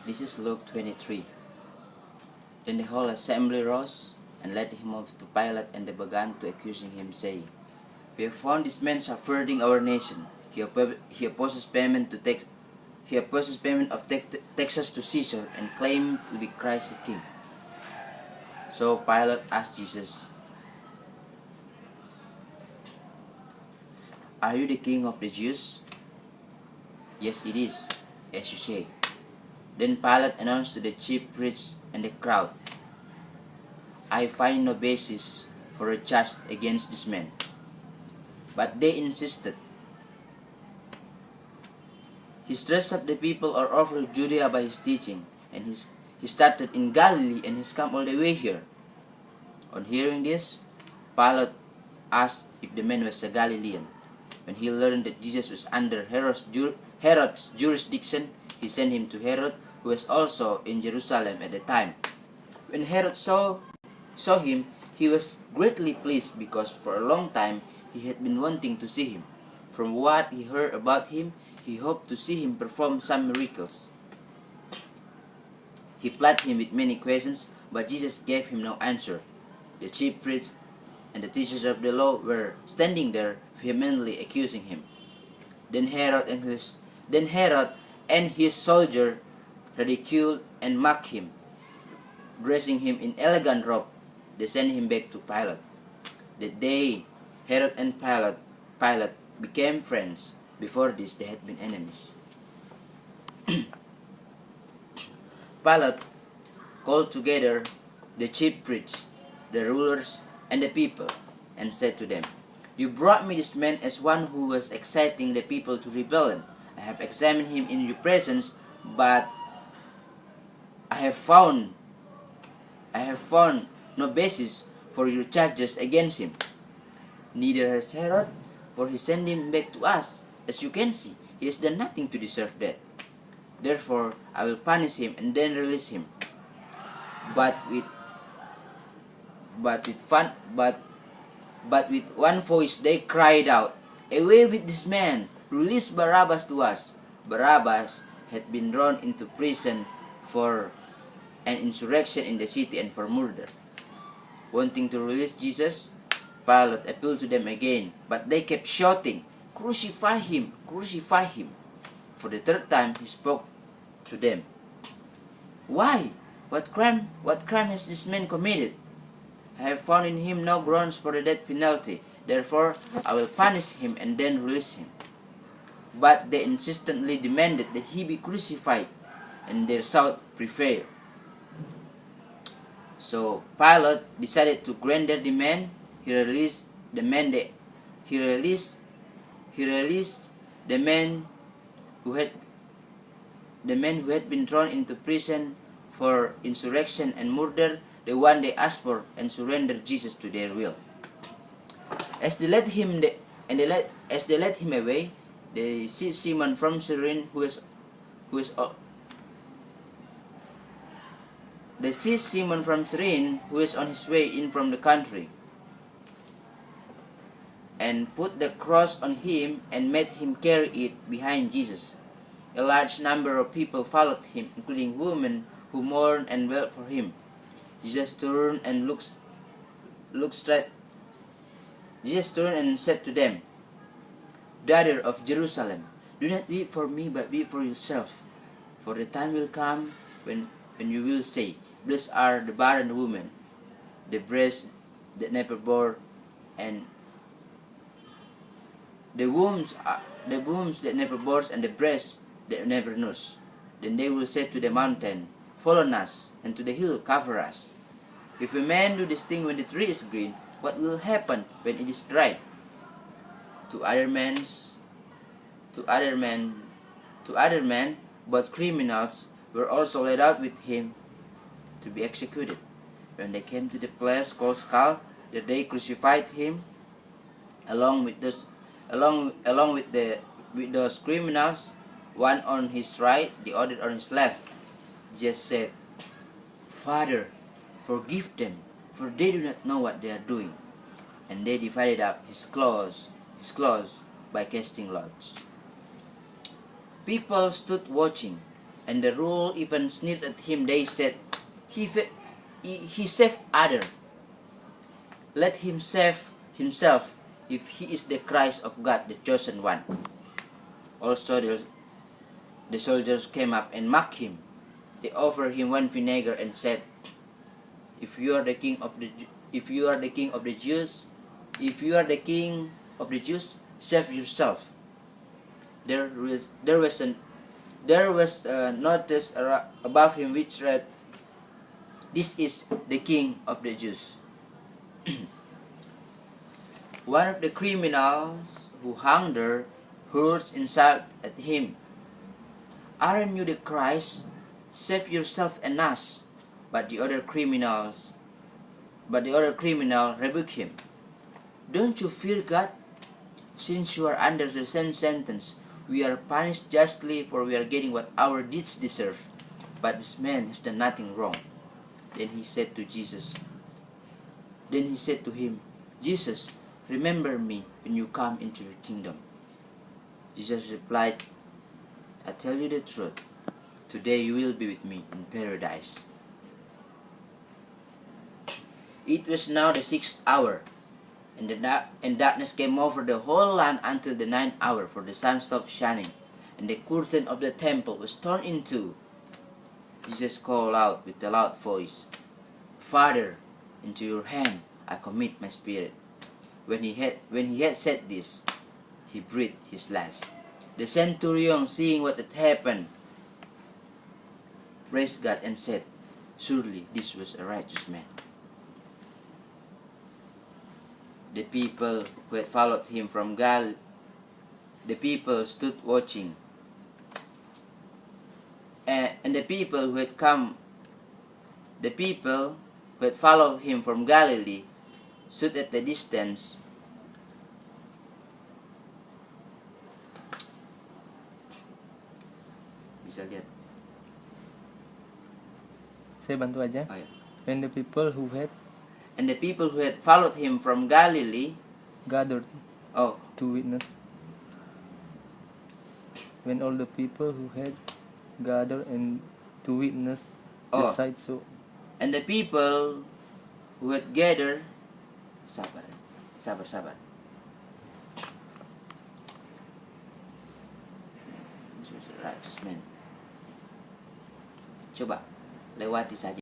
This is Luke 23. Then the whole assembly rose and led him off to Pilate, and they began to accuse him, saying, "We have found this man subverting our nation. He opposes payment of taxes to Caesar and claimed to be Christ the King." So Pilate asked Jesus, "Are you the king of the Jews?" "Yes, it is, as you say." Then Pilate announced to the chief priests and the crowd, "I find no basis for a charge against this man." But they insisted, "He's dressed up the people all over Judea by his teaching, and he started in Galilee and he's come all the way here." On hearing this, Pilate asked if the man was a Galilean. When he learned that Jesus was under Herod's jurisdiction, he sent him to Herod, who was also in Jerusalem at the time. When Herod saw him, he was greatly pleased, because for a long time he had been wanting to see him. From what he heard about him, he hoped to see him perform some miracles. He plied him with many questions, but Jesus gave him no answer. The chief priests and the teachers of the law were standing there, vehemently accusing him. Then Herod and his soldier ridiculed and mocked him. Dressing him in elegant robe, they sent him back to Pilate. That day, Herod and Pilate became friends. Before this, they had been enemies. Pilate called together the chief priests, the rulers, and the people, and said to them, "You brought me this man as one who was exciting the people to rebellion. I have examined him in your presence, but I have found no basis for your charges against him. Neither has Herod, for he sent him back to us. As you can see, he has done nothing to deserve death. Therefore, I will punish him and then release him." But with one voice they cried out, "Away with this man! Release Barabbas to us!" Barabbas had been thrown into prison for an insurrection in the city and for murder. Wanting to release Jesus, Pilate appealed to them again, but they kept shouting, "Crucify him! Crucify him!" For the third time he spoke to them. "Why? What crime has this man committed? I have found in him no grounds for the death penalty. Therefore, I will punish him and then release him." But they insistently demanded that he be crucified, and their shout prevailed. So Pilate decided to grant their demand. He released the man who had been thrown into prison for insurrection and murder, the one they asked for, and surrendered Jesus to their will. As they led him away, they seized Simon from Cyrene, who was on his way in from the country, and put the cross on him and made him carry it behind Jesus. A large number of people followed him, including women who mourned and wept for him. Jesus turned and said to them, "Daughter of Jerusalem, do not weep for me, but weep for yourself. For the time will come when you will say, Blessed are the barren women, the breasts that never bore, and the wombs that never bore, and the breasts that never nursed. Then they will say to the mountain, Fall on us, and to the hill, cover us. If a man do this thing when the tree is green, what will happen when it is dry? To other men, but criminals were also led out with him to be executed. When they came to the place called Skull, there they crucified him along with those criminals, one on his right, the other on his left. Jesus said, "Father, forgive them, for they do not know what they are doing." And they divided up his clothes by casting lots. People stood watching, And the rule even sneered at him. They said, he saved other. Let him save himself if he is the Christ of God, the chosen one. Also the soldiers came up and mocked him. They offered him wine vinegar and said, if you are the king of the Jews, save yourself. There was a notice above him which read, this is the king of the Jews. One of the criminals who hung there hurled insult at him. Aren't you the Christ? Save yourself and us. But the other criminal rebuked him. Don't you fear God? Since you are under the same sentence, we are punished justly, for we are getting what our deeds deserve. But this man has done nothing wrong. Then he said to him, Jesus, remember me when you come into your kingdom. Jesus replied, I tell you the truth, today you will be with me in paradise. It was now the 6th hour, and darkness came over the whole land until the 9th hour, for the sun stopped shining, and the curtain of the temple was torn in two. Jesus called out with a loud voice, Father, into your hand I commit my spirit. When he had said this, he breathed his last. The centurion, seeing what had happened, praised God and said, surely this was a righteous man. The people who had followed him from Galilee, the people stood watching. And the people who had followed him from Galilee stood at the distance. Bisa lihat. Saya bantu aja. Oh, ya. And the people who had followed him from Galilee gathered to witness. When all the people who had gathered and to witness the sight, so. And the people who had gathered, sabar. This was a righteous man. Coba lewati saja.